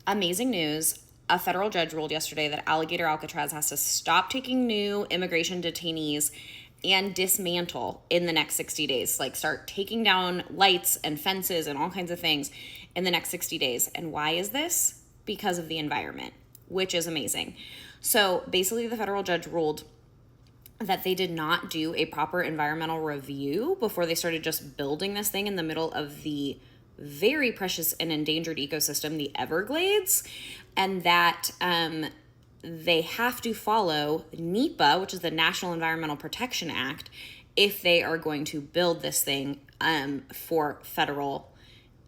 amazing news. A federal judge ruled yesterday that Alligator Alcatraz has to stop taking new immigration detainees and dismantle in the next 60 days. Like, start taking down lights and fences and all kinds of things in the next 60 days. And why is this? Because of the environment, which is amazing. So basically, the federal judge ruled that they did not do a proper environmental review before they started just building this thing in the middle of the very precious and endangered ecosystem, the Everglades, and that they have to follow NEPA, which is the National Environmental Protection Act, if they are going to build this thing for federal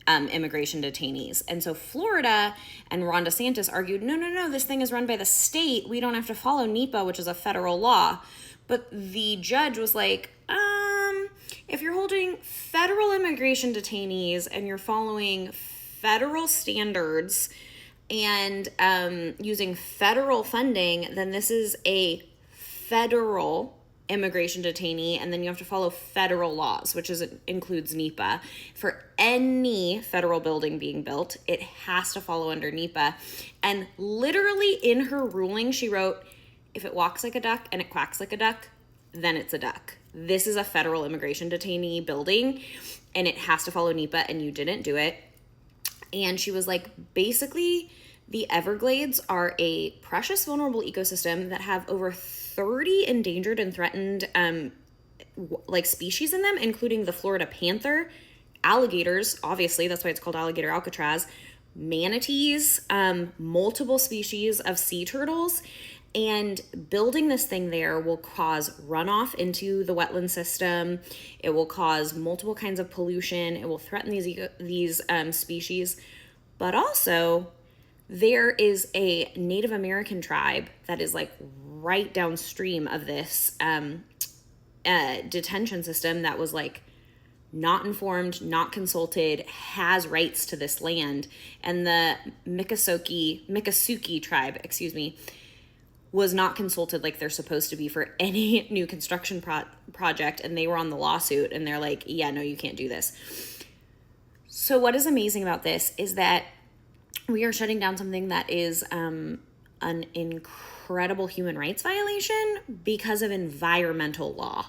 immigration detainees. And so Florida and Ron DeSantis argued, no, this thing is run by the state. We don't have to follow NEPA, which is a federal law. But the judge was like, if you're holding federal immigration detainees and you're following federal standards and using federal funding, then this is a federal immigration detainee, and then you have to follow federal laws, which includes NEPA. For any federal building being built, it has to follow under NEPA. And literally in her ruling, she wrote, if it walks like a duck and it quacks like a duck, then it's a duck. This is a federal immigration detainee building, and it has to follow NEPA, and you didn't do it. And she was like, basically, the Everglades are a precious, vulnerable ecosystem that have over 30 endangered and threatened species in them, including the Florida panther, alligators, obviously, that's why it's called Alligator Alcatraz, manatees, multiple species of sea turtles. And building this thing there will cause runoff into the wetland system. It will cause multiple kinds of pollution. It will threaten these species. But also, there is a Native American tribe that is like right downstream of this detention system that was like not informed, not consulted, has rights to this land. And the Miccosukee Tribe, was not consulted like they're supposed to be for any new construction project, and they were on the lawsuit, and they're like, yeah, no, you can't do this. So what is amazing about this is that we are shutting down something that is an incredible human rights violation because of environmental law.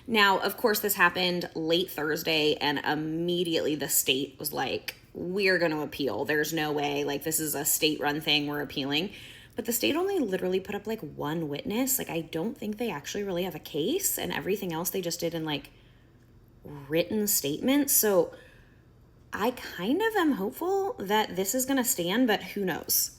Now, of course, this happened late Thursday, and immediately the state was like, we're going to appeal. There's no way, like, this is a state-run thing, we're appealing. But the state only literally put up like one witness. Like, I don't think they actually really have a case, and everything else they just did in like written statements. So I kind of am hopeful that this is going to stand, but who knows?